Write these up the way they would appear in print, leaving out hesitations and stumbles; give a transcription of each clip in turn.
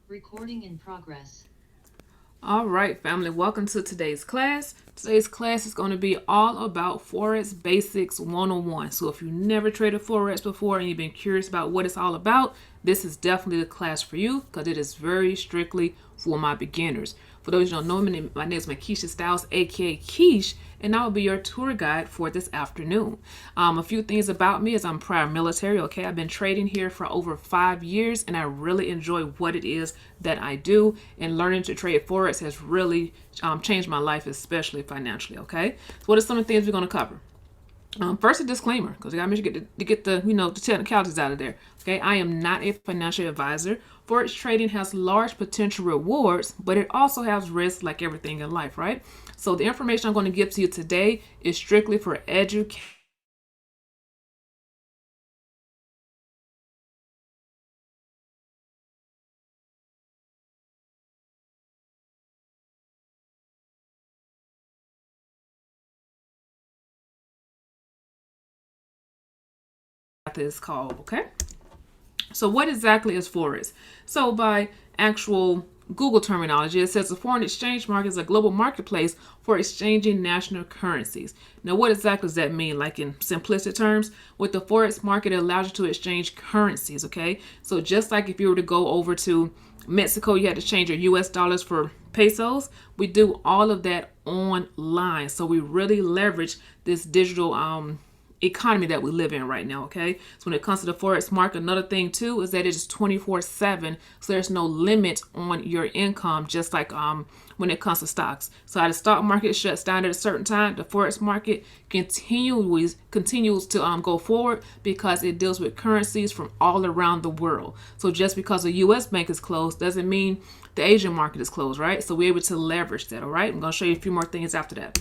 Recording in progress. All right, family, welcome to today's class. Today's class is going to be all about Forex Basics 101. So if you never traded Forex before and you've been curious about what it's all about, this is definitely the class for you because it is very strictly for my beginners. For those who don't know me, my name is Makisha Styles, aka Keish, and I will be your tour guide for this afternoon. A few things about me is I'm prior military, okay? I've been trading here for over 5 years and I really enjoy what it is that I do, and learning to trade Forex has really changed my life, especially financially, okay? So what are some of the things we're going to cover? First, a disclaimer, because I got to get the the technicalities out of there. Okay, I am not a financial advisor. Forex trading has large potential rewards, but it also has risks, like everything in life, right? So the information I'm going to give to you today is strictly for education. Is called, okay? So what exactly is Forex? So by actual Google terminology, it says the foreign exchange market is a global marketplace for exchanging national currencies. Now, what exactly does that mean? Like in simplistic terms, with the Forex market, it allows you to exchange currencies, okay? So just like if you were to go over to Mexico, you had to change your US dollars for pesos. We do all of that online. So we really leverage this digital economy that we live in right now, okay? So when it comes to the Forex market, another thing too is that it is 24/7, so there's no limit on your income, just like when it comes to stocks. So how the stock market shuts down at a certain time, the Forex market continues to go forward because it deals with currencies from all around the world. So just because a US bank is closed doesn't mean the Asian market is closed, right? So we're able to leverage that, all right? I'm going to show you a few more things after that.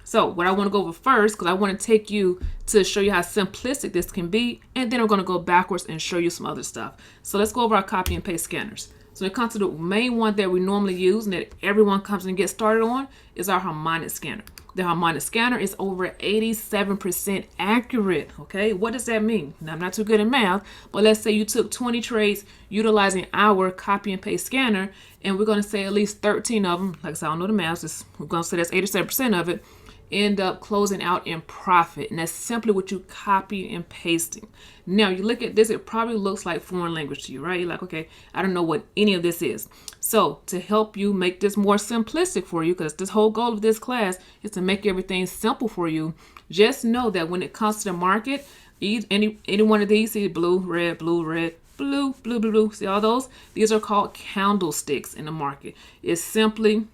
So what I want to go over first, because I want to take you to show you how simplistic this can be, and then we're going to go backwards and show you some other stuff. So let's go over our copy and paste scanners. So when it comes to the main one that we normally use and that everyone comes and gets started on is our harmonic scanner. The harmonic scanner is over 87% accurate, okay? What does that mean? Now, I'm not too good at math, but let's say you took 20 trades utilizing our copy and paste scanner, and we're going to say at least 13 of them, like I said, I don't know the math, we're going to say that's 87% of it, end up closing out in profit. And that's simply what you copy and pasting. Now you look at this, it probably looks like foreign language to you, right? You're like, okay, I don't know what any of this is. So to help you make this more simplistic for you, because this whole goal of this class is to make everything simple for you, just know that when it comes to the market, any one of these, see blue, red, blue, red, blue, blue, blue, blue, see all those? These are called candlesticks in the market. It's simply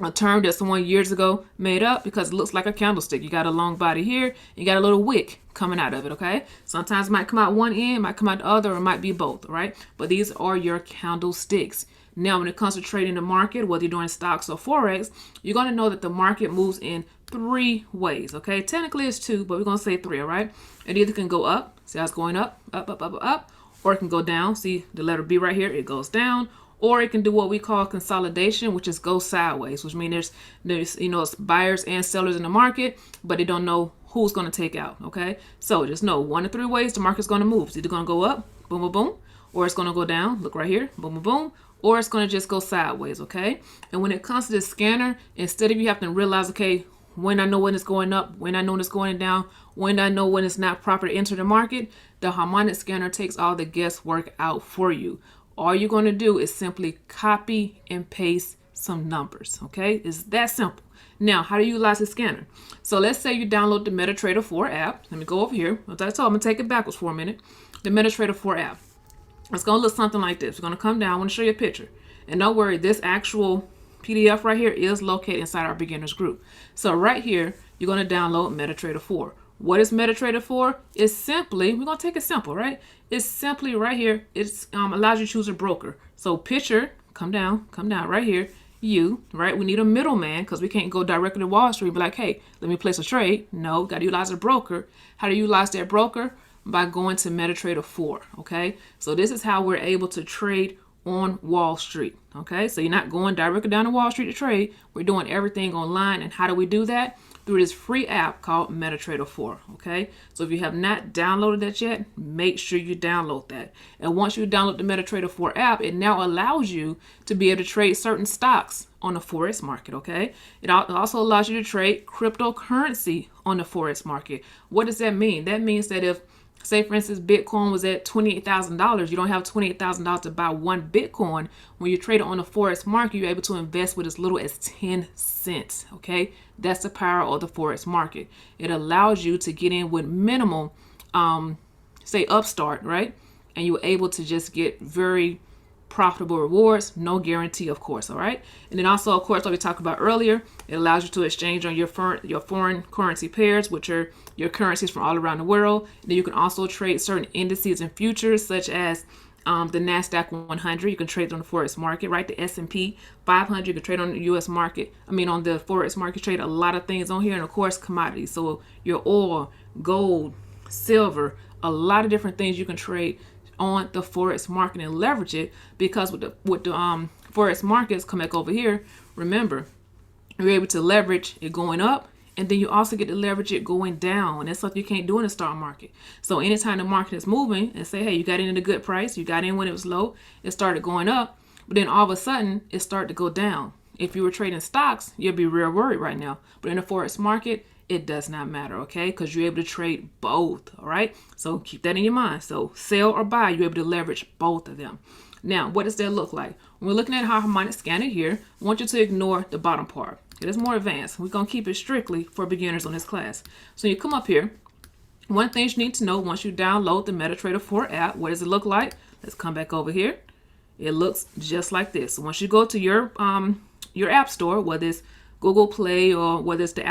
a term that someone years ago made up because it looks like a candlestick. You got a long body here, you got a little wick coming out of it, okay? Sometimes it might come out one end, might come out the other, or it might be both, all right? But these are your candlesticks. Now, when it comes to trading the market, whether you're doing stocks or Forex, you're going to know that the market moves in 3 ways, okay? Technically, it's 2, but we're going to say 3, all right? It either can go up, see how it's going up, up, up, up, up, or it can go down. See the letter B right here, it goes down. Or it can do what we call consolidation, which is go sideways, which means there's it's buyers and sellers in the market, but they don't know who's going to take out, okay? So just know 1 of 3 ways the market's going to move. It's either going to go up, boom, boom, boom, or it's going to go down, look right here, boom, boom, boom, or it's going to just go sideways, okay? And when it comes to this scanner, instead of you having to realize, okay, when I know when it's going up, when I know when it's going down, when I know when it's not proper to enter the market, the harmonic scanner takes all the guesswork out for you. All you're going to do is simply copy and paste some numbers, okay? It's that simple. Now, how do you utilize the scanner? So let's say you download the MetaTrader 4 app. Let me go over here. As I told, I'm going to take it backwards for a minute. The MetaTrader 4 app. It's going to look something like this. We're going to come down. I want to show you a picture. And don't worry, this actual PDF right here is located inside our beginners group. So right here, you're going to download MetaTrader 4. What is MetaTrader 4? It's simply, we're going to take it simple, right? It's simply right here. It allows you to choose a broker. So picture, come down right here. You, right? We need a middleman because we can't go directly to Wall Street and be like, hey, let me place a trade. No, got to utilize a broker. How do you utilize that broker? By going to MetaTrader 4, okay? So this is how we're able to trade on Wall Street, okay? So you're not going directly down to Wall Street to trade. We're doing everything online. And how do we do that? through this free app called MetaTrader 4. Okay, so if you have not downloaded that yet, make sure you download that. And once you download the MetaTrader 4 app, it now allows you to be able to trade certain stocks on the Forex market. Okay, it also allows you to trade cryptocurrency on the Forex market. What does that mean? That means that if, say for instance, Bitcoin was at $28,000, you don't have $28,000 to buy one Bitcoin. When you trade it on the Forex market, you're able to invest with as little as 10 cents. Okay, that's the power of the Forex market. It allows you to get in with minimal, say upstart, right? And you're able to just get very profitable rewards, no guarantee, of course. All right, and then also, of course, like we talked about earlier, it allows you to exchange on your foreign currency pairs, which are your currencies from all around the world. And then you can also trade certain indices and futures, such as the NASDAQ 100. You can trade on the Forex market, right? The S&P 500. You can trade on the U.S. market. On the Forex market, trade a lot of things on here, and of course, commodities. So your oil, gold, silver, a lot of different things you can trade on the Forex market and leverage it, because with the Forex markets, come back over here, remember, you're able to leverage it going up, and then you also get to leverage it going down. And that's something you can't do in the stock market. So anytime the market is moving, and say, hey, you got in at a good price, you got in when it was low, it started going up, but then all of a sudden it started to go down. If you were trading stocks, you'd be real worried right now. But in the Forex market, it does not matter, okay? Because you're able to trade both, all right? So keep that in your mind. So sell or buy, you're able to leverage both of them. Now, what does that look like? When we're looking at our harmonic scanner here, I want you to ignore the bottom part. It is more advanced. We're going to keep it strictly for beginners on this class. So you come up here. One thing you need to know, once you download the MetaTrader 4 app, what does it look like? Let's come back over here. It looks just like this. So once you go to your app store, whether it's Google Play or whether it's the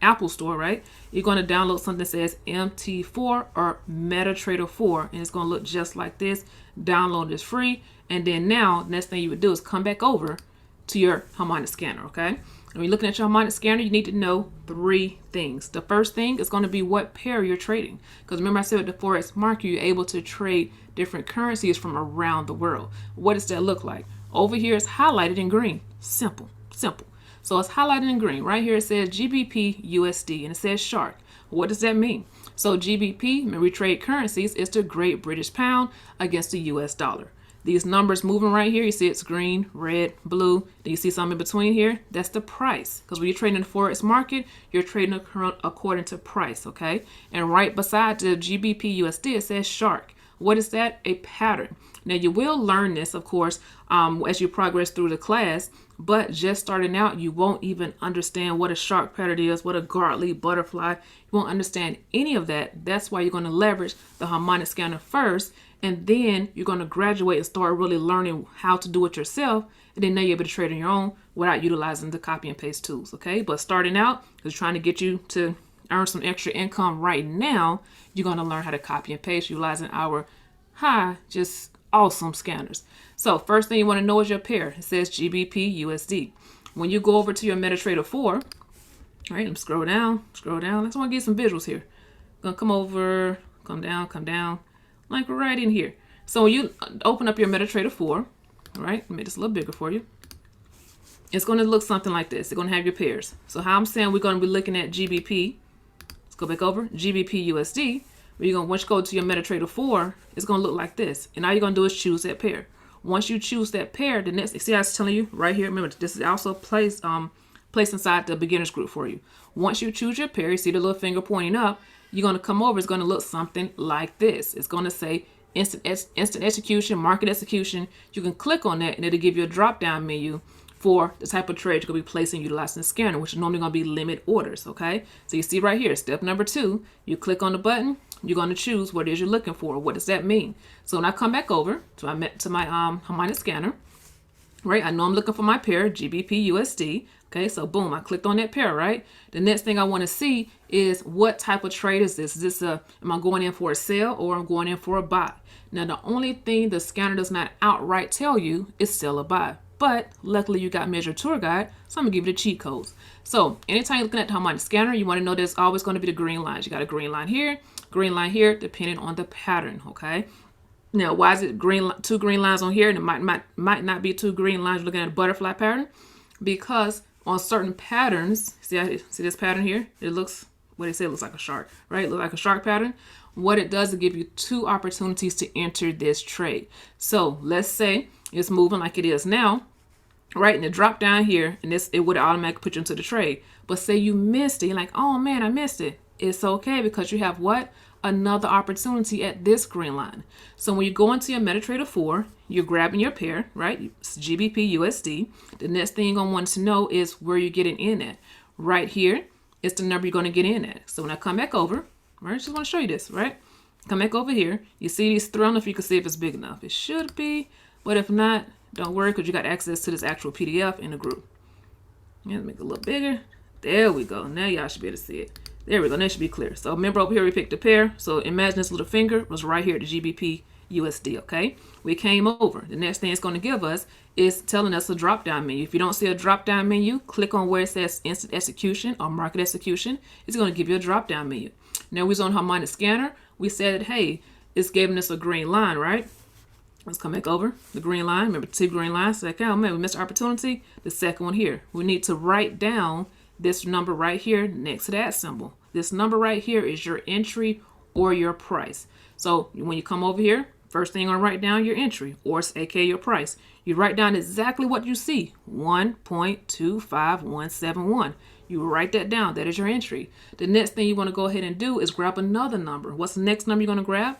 Apple Store, right? You're going to download something that says MT4 or MetaTrader 4, and it's going to look just like this. Download is free, and then now the next thing you would do is come back over to your harmonic scanner, okay? And when you're looking at your harmonic scanner, you need to know 3 things. The first thing is going to be what pair you're trading, because remember I said with the Forex market, you're able to trade different currencies from around the world. What does that look like? Over here it's highlighted in green. Simple. So it's highlighted in green. Right here it says GBP USD, and it says shark. What does that mean? So GBP, when we trade currencies, is the Great British Pound against the US dollar. These numbers moving right here, you see it's green, red, blue. Do you see something in between here? That's the price. Because when you're trading in the Forex market, you're trading according to price, okay? And right beside the GBP USD, it says shark. What is that? A pattern. Now, you will learn this, of course, as you progress through the class, but just starting out, you won't even understand what a shark pattern is, what a godly butterfly. You won't understand any of that. That's why you're going to leverage the harmonic scanner first, and then you're going to graduate and start really learning how to do it yourself, and then now you're able to trade on your own without utilizing the copy and paste tools, okay? But starting out, is trying to get you to earn some extra income right now, you're going to learn how to copy and paste utilizing our just awesome scanners. So first thing you want to know is your pair. It says GBP USD. When you go over to your MetaTrader 4, all right, let me scroll down. I just want to get some visuals here. Gonna come over, come down, like right in here. So when you open up your MetaTrader 4, all right, make this a little bigger for you. It's going to look something like this. It's going to have your pairs. So how I'm saying we're going to be looking at GBP. Let's go back over GBP USD. Once you go to your MetaTrader 4, it's going to look like this. And all you're going to do is choose that pair. Once you choose that pair, the next, see I was telling you right here, remember this is also placed inside the beginners group for you. Once you choose your pair, you see the little finger pointing up, you're going to come over, it's going to look something like this. It's going to say instant execution, market execution. You can click on that and it'll give you a drop down menu for the type of trade you're going to be placing utilizing the scanner, which is normally going to be limit orders, okay? So you see right here, step number 2, you click on the button, you're going to choose what it is you're looking for. What does that mean? So when I come back over to my harmonic scanner, right, I know I'm looking for my pair, GBP USD, okay? So boom, I clicked on that pair, right? The next thing I want to see is what type of trade is this? Is this am I going in for a sell or I'm going in for a buy? Now, the only thing the scanner does not outright tell you is sell or buy. But luckily you got Measure Tour Guide, so I'm gonna give you the cheat codes. So anytime you're looking at the harmonic scanner, you want to know there's always going to be the green lines. You got a green line here, depending on the pattern, okay? Now, why is it two green lines on here and it might not be 2 green lines looking at a butterfly pattern? Because on certain patterns, see this pattern here? It looks, what they say, it looks like a shark, right? It looks like a shark pattern. What it does is give you 2 opportunities to enter this trade. So let's say it's moving like it is now, right? And it dropped down here, and it would automatically put you into the trade. But say you missed it, you're like, oh man, I missed it. It's okay, because you have what? Another opportunity at this green line. So when you go into your MetaTrader 4, you're grabbing your pair, right? It's GBP USD. The next thing you're going to want to know is where you're getting in at. Right here is the number you're going to get in at. So when I come back over, right, just want to show you this, right? Come back over here. You see these 3. I don't know if you can see if it's big enough. It should be, but if not, don't worry, because you got access to this actual PDF in the group. Yeah, make it a little bigger. There we go. Now y'all should be able to see it. There we go. That should be clear. So remember over here we picked a pair. So imagine this little finger was right here at the GBP USD, okay? We came over. The next thing it's going to give us is telling us a drop-down menu. If you don't see a drop-down menu, click on where it says instant execution or market execution. It's going to give you a drop-down menu. Now we was on Harmonic Scanner. We said, hey, it's giving us a green line, right? Let's come back over the green line. Remember 2 green lines. So like, oh man, we missed opportunity. The second one here. We need to write down this number right here next to that symbol. This number right here is your entry or your price. So when you come over here, first thing you're gonna write down your entry, or aka your price. You write down exactly what you see, 1.25171. You write that down. That is your entry. The next thing you want to go ahead and do is grab another number. What's the next number you're going to grab?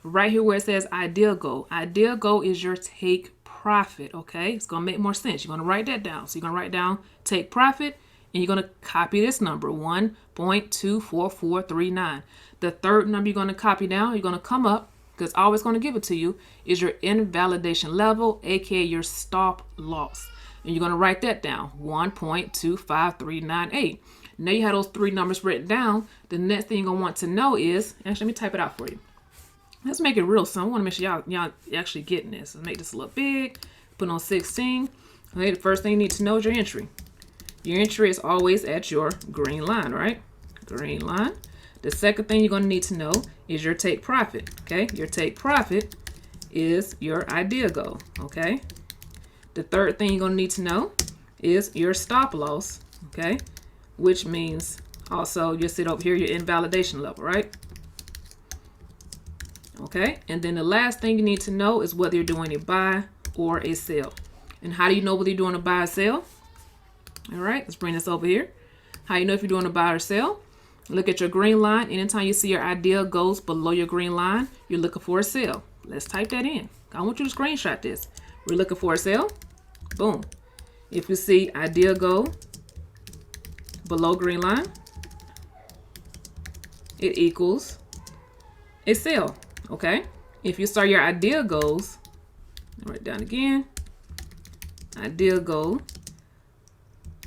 Right here where it says ideal goal. Ideal goal is your take profit, okay? It's going to make more sense. You're going to write that down. So you're going to write down take profit, and you're going to copy this number, 1.24439. The third number you're going to copy down, you're going to come up, because always going to give it to you, is your invalidation level, aka your stop loss. And you're going to write that down, 1.25398. Now you have those 3 numbers written down. The next thing you're going to want to know is, actually, let me type it out for you. Let's make it real simple. I want to make sure y'all actually getting this. Let's make this a little big. Put on 16. Okay, the first thing you need to know is your entry. Your entry is always at your green line, right? Green line. The second thing you're going to need to know is your take profit, okay? Your take profit is your idea goal, okay? The third thing you're going to need to know is your stop loss, okay? Which means also you'll sit over here, your invalidation level, right? Okay, and then the last thing you need to know is whether you're doing a buy or a sell. And how do you know whether you're doing a buy or sell? All right, let's bring this over here. How you know if you're doing a buy or sell? Look at your green line. Anytime you see your idea goes below your green line, you're looking for a sell. Let's type that in. I want you to screenshot this. We're looking for a sell. Boom. If you see idea go below green line, it equals a sell. Okay. If you saw your idea goes, write it down again, idea go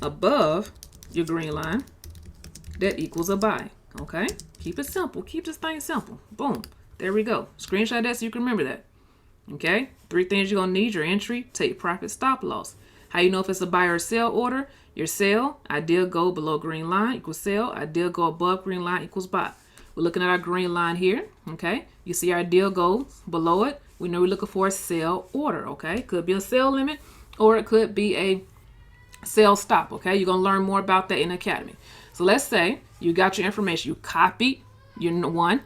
above your green line, that equals a buy. Okay. Keep it simple. Keep this thing simple. Boom. There we go. Screenshot that so you can remember that. Okay. 3 things you're going to need: your entry, take profit, stop loss. How you know if it's a buy or sell order? Your sell, idea go below green line equals sell. Idea go above green line equals buy. We're looking at our green line here. Okay. You see our idea goes below it. We know we're looking for a sell order. Okay. Could be a sell limit or it could be a sell stop. Okay. You're going to learn more about that in the Academy. So let's say you got your information. You copied your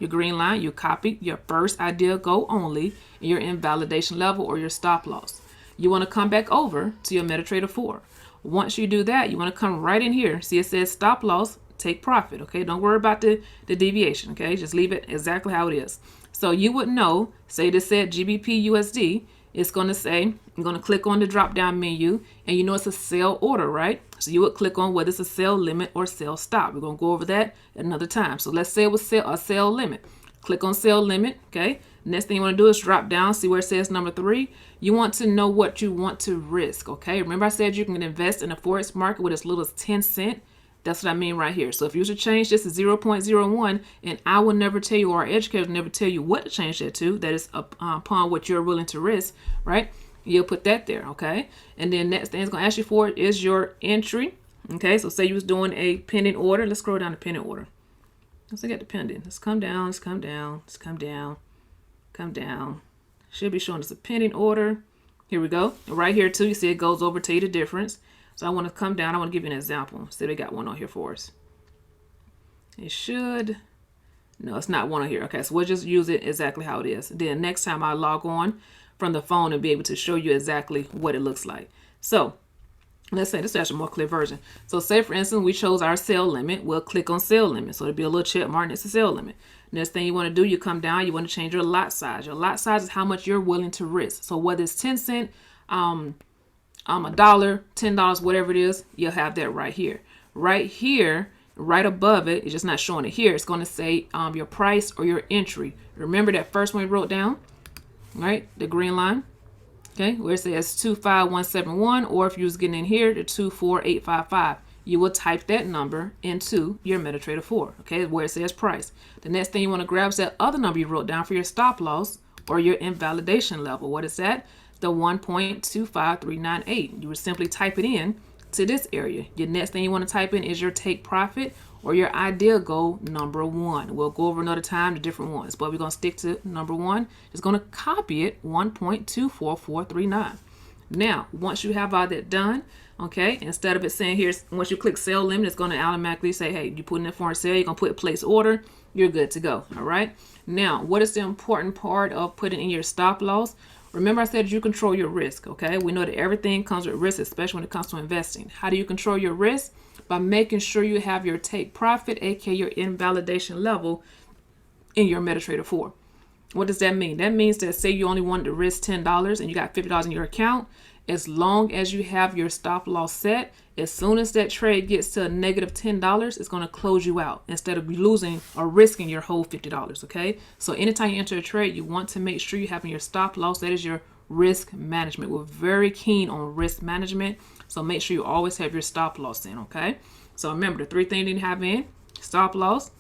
green line. You copied your first idea go only, and your invalidation level or your stop loss. You want to come back over to your MetaTrader 4. Once you do that, you want to come right in here. See, it says stop loss, take profit. Okay, don't worry about the deviation. Okay, just leave it exactly how it is. So you would know, say this said GBP USD, it's going to say, I'm going to click on the drop down menu, and you know it's a sell order, right? So you would click on whether it's a sell limit or sell stop. We're going to go over that another time. So let's say it was a sell limit. Click on sell limit. Okay. Next thing you want to do is drop down, see where it says number 3. You want to know what you want to risk. Okay. Remember I said you can invest in the Forex market with as little as 10 cents. That's what I mean right here. So if you should change this to 0.01, and I will never tell you, or our educators will never tell you what to change that to, that is upon what you're willing to risk, right? You'll put that there, okay? And then next thing it's going to ask you for is your entry, okay? So say you was doing a pending order. Let's scroll down to pending order. Let's look at the pending. Let's come down, let's come down, let's come down, come down. Should be showing us a pending order. Here we go. Right here too, you see it goes over, tell you the difference. So I want to come down. I want to give you an example. See, they got one on here for us. It should. No, it's not one on here. Okay, so we'll just use it exactly how it is. Then next time I log on from the phone and be able to show you exactly what it looks like. So let's say this is actually a more clear version. So say for instance, we chose our sell limit. We'll click on sell limit. So it'll be a little check mark next to sell limit. Next thing you want to do, you come down, you want to change your lot size. Your lot size is how much you're willing to risk. So whether it's 10 cents, $1, $10, whatever it is, you'll have that right here. Right here, right above it, it's just not showing it here. It's going to say your price or your entry. Remember that first one we wrote down, right? The green line. Okay, where it says 25171, or if you was getting in here, the 24855, you will type that number into your MetaTrader 4, okay, where it says price. The next thing you want to grab is that other number you wrote down for your stop loss or your invalidation level. What is that? The 1.25398. You would simply type it in to this area. Your next thing you want to type in is your take profit or your ideal goal number 1. We'll go over another time the different ones, but we're going to stick to number 1. Just going to copy it, 1.24439. Now, once you have all that done, okay, instead of it saying here, once you click sell limit, it's going to automatically say, hey, you put in it for a sale, you're going to put place order, you're good to go. All right. Now, what is the important part of putting in your stop loss? Remember I said you control your risk, okay? We know that everything comes with risk, especially when it comes to investing. How do you control your risk? By making sure you have your take profit, aka your invalidation level, in your MetaTrader 4. What does that mean? That means that say you only wanted to risk $10 and you got $50 in your account, as long as you have your stop loss set, as soon as that trade gets to a negative $10, it's going to close you out instead of losing or risking your whole $50, okay? So anytime you enter a trade, you want to make sure you're having your stop loss. That is your risk management. We're very keen on risk management, so make sure you always have your stop loss in, okay? So remember the 3 things you need to have in: stop loss,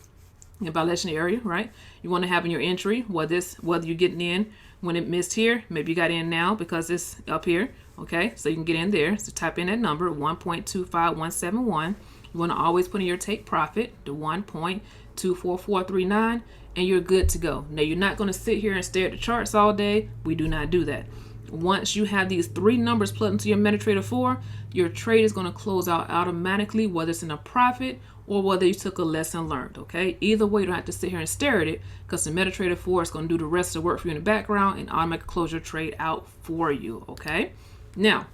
your violation area, right? You want to have in your entry, whether you're getting in when it missed here, maybe you got in now because it's up here, okay? So you can get in there. So type in that number, 1.25171. You want to always put in your take profit, the 1.24439, and you're good to go. Now, you're not going to sit here and stare at the charts all day. We do not do that. Once you have these 3 numbers plugged into your MetaTrader 4, your trade is going to close out automatically, whether it's in a profit or whether you took a lesson learned, okay? Either way, you don't have to sit here and stare at it, because the MetaTrader 4 is going to do the rest of the work for you in the background and automatically close your trade out for you, okay? Now,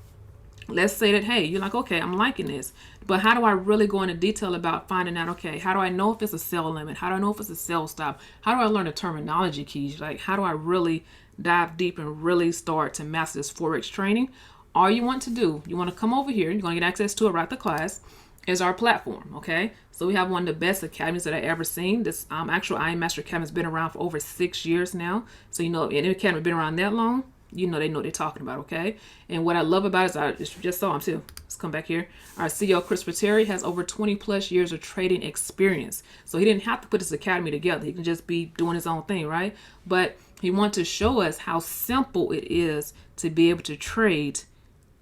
let's say that, hey, you're like, okay, I'm liking this, but how do I really go into detail about finding out, okay, how do I know if it's a sell limit? How do I know if it's a sell stop? How do I learn the terminology keys? Like, how do I really dive deep and really start to master this Forex training? All you want to do, you want to come over here, you're going to get access to it right at the class, is our platform, okay? So we have one of the best academies that I've ever seen. This actual I Am Master Academy has been around for over 6 years now. So, you know, if any academy been around that long, you know they know what they're talking about, okay? And what I love about it is I just saw him too. Let's come back here. Our CEO, Christopher Terry, has over 20 plus years of trading experience. So he didn't have to put this academy together. He can just be doing his own thing, right? But he wanted to show us how simple it is to be able to trade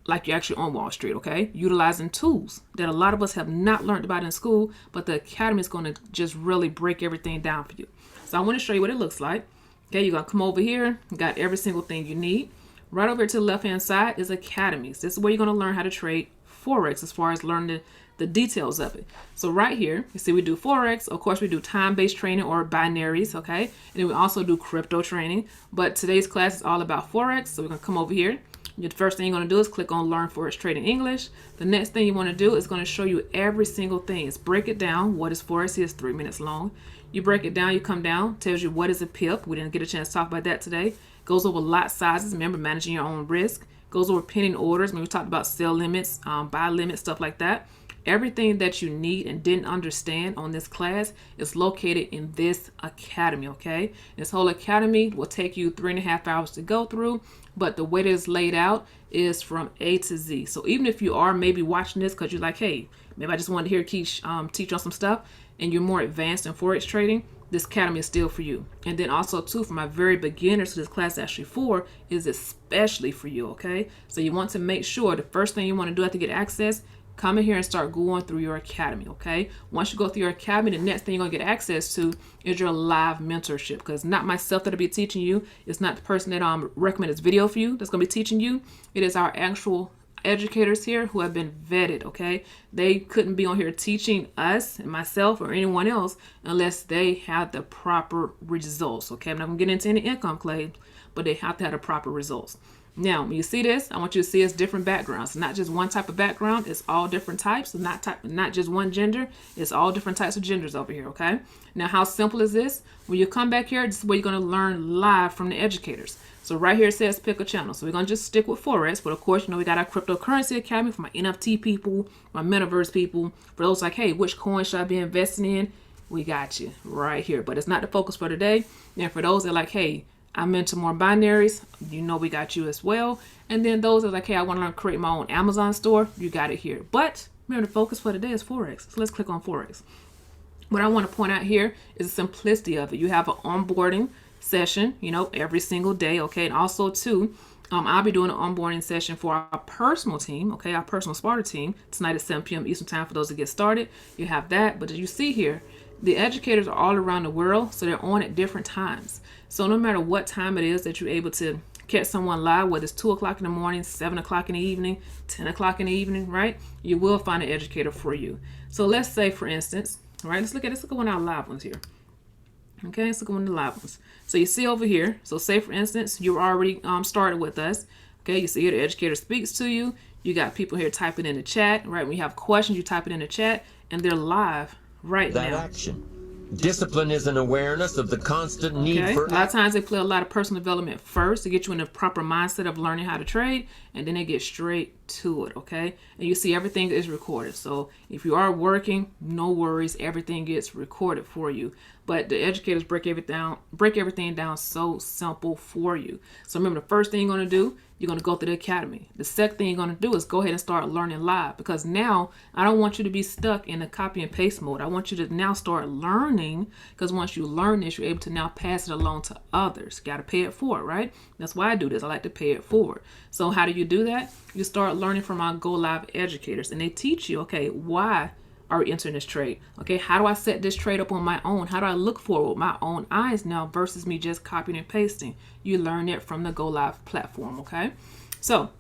like you're actually on Wall Street, okay? Utilizing tools that a lot of us have not learned about in school, but the academy is going to just really break everything down for you. So I want to show you what it looks like. Okay, you're going to come over here. You got every single thing you need. Right over to the left-hand side is academies. This is where you're going to learn how to trade Forex as far as learning the details of it. So right here, you see we do Forex. Of course, we do time-based training or binaries, okay? And then we also do crypto training. But today's class is all about Forex. So we're going to come over here. The first thing you're going to do is click on Learn Forex Trading English. The next thing you want to do is going to show you every single thing. It's break it down. What is Forex? It's 3 minutes long. You break it down, you come down, tells you what is a pip. We didn't get a chance to talk about that today. Goes over lot sizes, remember managing your own risk. Goes over pending orders. When we talked about sell limits, buy limits, stuff like that. Everything that you need and didn't understand on this class is located in this academy, okay? This whole academy will take you 3.5 hours to go through, but the way that it's laid out is from A to Z. So even if you are maybe watching this because you're like, hey, maybe I just wanted to hear Keish teach on some stuff, and you're more advanced in Forex trading, this academy is still for you. And then also too, for my very beginners, so this class actually for is especially for you, okay? So you want to make sure the first thing you want to do after get access, come in here and start going through your academy, okay? Once you go through your academy, the next thing you're going to get access to is your live mentorship, because not myself that'll be teaching you. It's not the person that recommend this video for you that's going to be teaching you. It is our actual educators here who have been vetted, okay? They couldn't be on here teaching us and myself or anyone else unless they had the proper results, okay? I'm not going to get into any income claims, but they have to have the proper results. Now, when you see this, I want you to see it's different backgrounds. Not just one type of background. It's all different types. Not just one gender. It's all different types of genders over here, okay? Now, how simple is this? When you come back here, this is where you're going to learn live from the educators. So right here it says pick a channel. So we're going to just stick with Forex. But of course, you know, we got our Cryptocurrency Academy for my NFT people, my Metaverse people. For those like, hey, which coin should I be investing in? We got you right here. But it's not the focus for today. And for those that are like, hey, I'm into more binaries, you know, we got you as well. And then those that are like, hey, I want to learn to create my own Amazon store, you got it here. But remember, the focus for today is Forex. So let's click on Forex. What I want to point out here is the simplicity of it. You have an onboarding session, you know, every single day, okay? And also, too, I'll be doing an onboarding session for our personal team, okay? Our personal Sparta team tonight at 7 p.m. Eastern Time for those that get started. You have that. But as you see here, the educators are all around the world, so they're on at different times. So no matter what time it is that you're able to catch someone live, whether it's 2 o'clock in the morning, 7 o'clock in the evening, 10 o'clock in the evening, right? You will find an educator for you. So let's say, for instance, right, let's look at one of our live ones here. Okay, let's look at one of the live ones. So you see over here, so say, for instance, you're already started with us. Okay, you see here the educator speaks to you. You got people here typing in the chat, right? When you have questions, you type it in the chat, and they're live right now. That action. Discipline is an awareness of the constant need for... A lot of times they play a lot of personal development first to get you in the proper mindset of learning how to trade, and then they get straight to it, okay? And you see everything is recorded. So if you are working, no worries, everything gets recorded for you. But the educators break everything down so simple for you. So remember, the first thing you're going to do, you're going to go through the academy. The second thing you're going to do is go ahead and start learning live, because now I don't want you to be stuck in the copy and paste mode. I want you to now start learning, because once you learn this, you're able to now pass it along to others. Got to pay it forward, right? That's why I do this. I like to pay it forward. So how do you do that? You start learning from our Go Live educators, and they teach you, okay, why are we entering this trade? Okay, how do I set this trade up on my own? How do I look for it with my own eyes now versus me just copying and pasting? You learn it from the Go Live platform, okay? So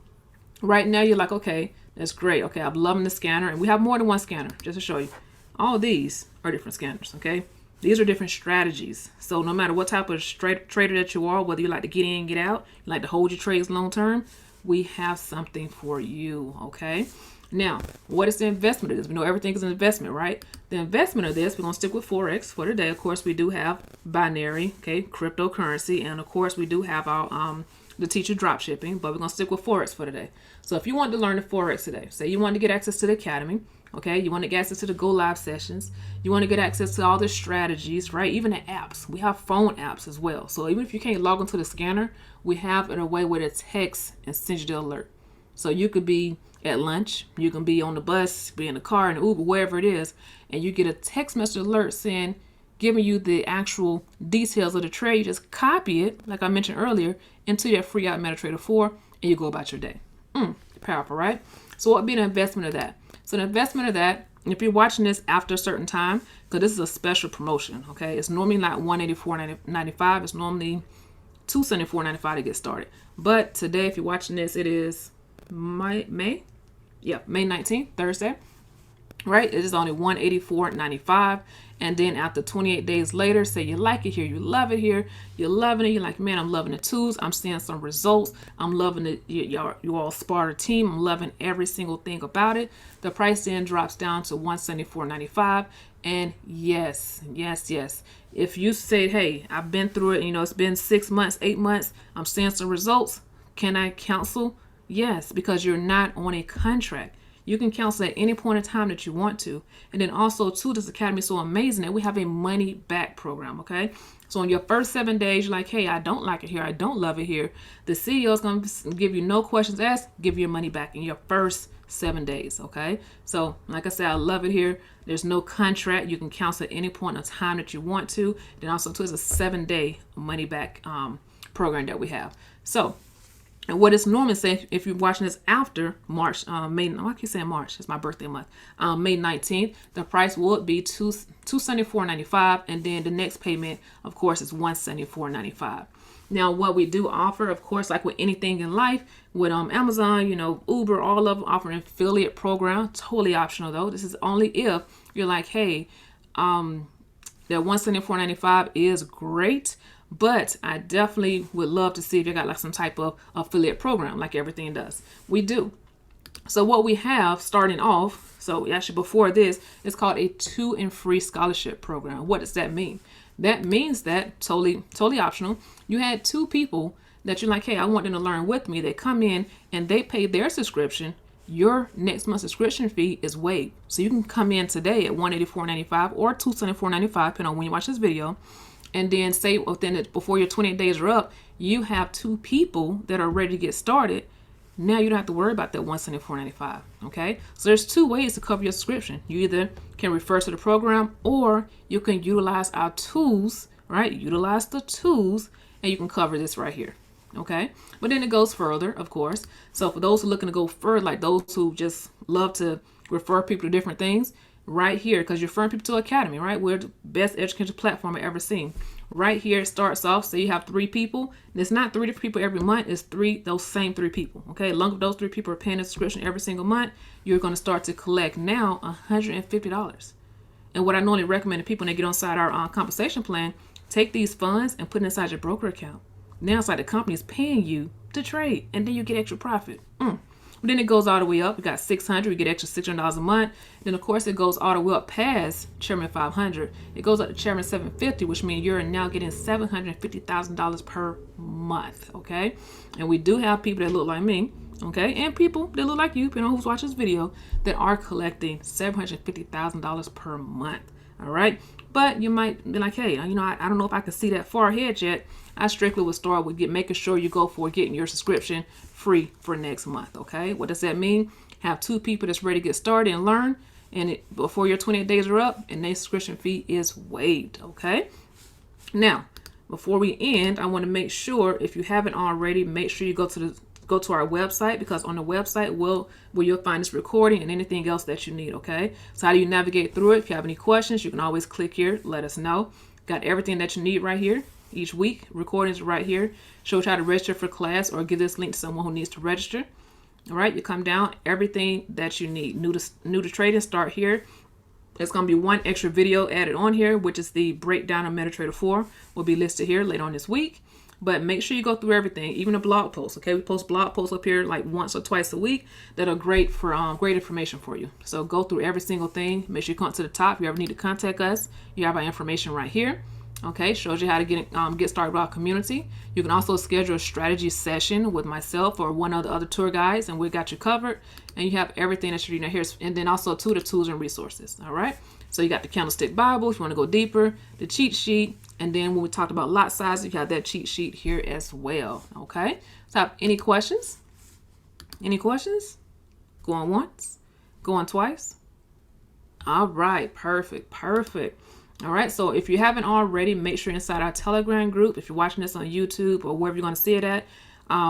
right now you're like, okay, that's great. Okay, I'm loving the scanner, and we have more than one scanner, just to show you. All these are different scanners, okay? These are different strategies. So no matter what type of trader that you are, whether you like to get in and get out, you like to hold your trades long term, we have something for you, okay? Now, what is the investment of this? We know everything is an investment, right? The investment of this, we're going to stick with Forex for today. Of course, we do have binary, okay, cryptocurrency, and of course, we do have our the teacher drop shipping, but we're going to stick with Forex for today. So if you want to learn the Forex today, say you want to get access to the academy, okay, you want to get access to the Go Live sessions, you want to get access to all the strategies, right? Even the apps. We have phone apps as well. So even if you can't log into the scanner, we have it a way where it texts and sends you the alert. So you could be at lunch, you can be on the bus, be in the car, in the Uber, wherever it is, and you get a text message alert saying, giving you the actual details of the trade. You just copy it, like I mentioned earlier, into that free out MetaTrader 4, and you go about your day. Powerful, right? So what would be the investment of that? So the investment of that, if you're watching this after a certain time, because this is a special promotion, okay? It's normally not $184.95. It's normally $274.95 to get started. But today, if you're watching this, it is May 19th, Thursday, right? It is only $184.95. And then after 28 days later, say you like it here, you love it here, you're loving it, you're like, man, I'm loving the tools, I'm seeing some results, I'm loving it, you all Sparta team, I'm loving every single thing about it. The price then drops down to $174.95. And yes, if you say, hey, I've been through it, you know, it's been 6 months, 8 months, I'm seeing some results, can I cancel? Yes, because you're not on a contract. You can cancel at any point in time that you want to. And then also, too, this academy is so amazing that we have a money back program, okay? So in your first 7 days, you're like, hey, I don't like it here, I don't love it here. The CEO is going to give you no questions asked, give you your money back in your first 7 days, okay? So like I said, I love it here. There's no contract. You can cancel at any point in time that you want to. Then also, too, it's a 7-day money back program that we have. So, and what it's normally say, if you're watching this after March, I keep saying March, it's my birthday month, May 19th, the price would be $274.95, and then the next payment, of course, is $174.95. Now, what we do offer, of course, like with anything in life, with Amazon, Uber, all of them offer an affiliate program. Totally optional though. This is only if you're like, hey, that $174.95 is great, but I definitely would love to see if you got like some type of affiliate program, like everything does. We do. So what we have starting off, so actually before this, it's called a 2 and free scholarship program. What does that mean? That means that totally optional. You had 2 people that you're like, hey, I want them to learn with me. They come in and they pay their subscription. Your next month's subscription fee is waived. So you can come in today at $184.95 or $274.95, depending on when you watch this video. And then say before your 28 days are up, you have 2 people that are ready to get started. Now you don't have to worry about that $174.95. Okay, so there's 2 ways to cover your subscription. You either can refer to the program, or you can utilize our tools, right? Utilize the tools, and you can cover this right here. Okay, but then it goes further, of course. So for those who are looking to go further, like those who just love to refer people to different things, right here, because you're referring people to Academy, right? We're the best educational platform I've ever seen. Right here it starts off, so you have 3 people. And it's not 3 different people every month, it's those same 3 people. Okay, as long as those 3 people are paying a subscription every single month, you're going to start to collect now $150. And what I normally recommend to people when they get inside our compensation plan, take these funds and put it inside your broker account. Now it's like the company is paying you to trade, and then you get extra profit. But then it goes all the way up. We got $600, we get extra $600 a month. Then of course it goes all the way up past Chairman 500. It goes up to Chairman 750, which means you're now getting $750,000 per month. Okay, and we do have people that look like me, okay, and people that look like you, depending on who's watching this video, that are collecting $750,000 per month. All right, but you might be like, hey, I don't know if I can see that far ahead yet. I strictly would start with making sure you go for getting your subscription free for next month. Okay, what does that mean? Have 2 people that's ready to get started and learn, and before your 28 days are up, and their subscription fee is waived. Okay, now before we end, I want to make sure, if you haven't already, make sure you go to our website, because on the website where you'll find this recording and anything else that you need. Okay, so how do you navigate through it? If you have any questions, you can always click here, let us know. Got everything that you need right here. Each week, recordings right here. Shows you how to register for class, or give this link to someone who needs to register. All right, you come down, everything that you need. New to trading, start here. There's going to be 1 extra video added on here, which is the breakdown of MetaTrader 4. Will be listed here later on this week. But make sure you go through everything, even the blog posts. Okay, we post blog posts up here like once or twice a week that are great for great information for you. So go through every single thing. Make sure you come to the top. If you ever need to contact us, you have our information right here. Okay, shows you how to get started with our community. You can also schedule a strategy session with myself or one of the other tour guides, and we got you covered. And you have everything that you need here, and then also the tools and resources. All right, so you got the candlestick Bible if you want to go deeper, the cheat sheet, and then when we talked about lot size, you have that cheat sheet here as well. Okay, so have any questions? Any questions? Going once, going twice. All right, perfect. All right, so if you haven't already, make sure you're inside our Telegram group. If you're watching this on YouTube or wherever you're going to see it at,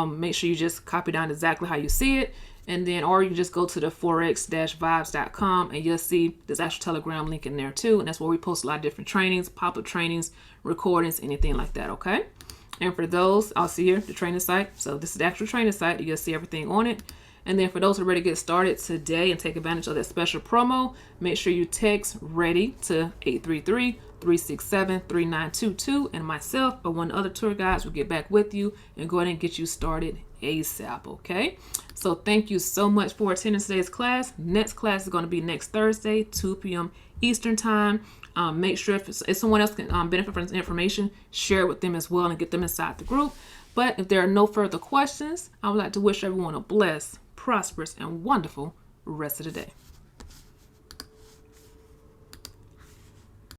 make sure you just copy down exactly how you see it. And then, or you can just go to the forex-vibes.com and you'll see there's actual Telegram link in there too. And that's where we post a lot of different trainings, pop-up trainings, recordings, anything like that, okay? And for those, I'll see here, the training site. So this is the actual training site. You'll see everything on it. And then for those who are ready to get started today and take advantage of that special promo, make sure you text READY to 833-367-3922, and myself or one of the other tour guides will get back with you and go ahead and get you started ASAP, okay? So thank you so much for attending today's class. Next class is going to be next Thursday, 2 p.m. Eastern time. Make sure if someone else can benefit from this information, share it with them as well and get them inside the group. But if there are no further questions, I would like to wish everyone a blessed, prosperous, and wonderful rest of the day.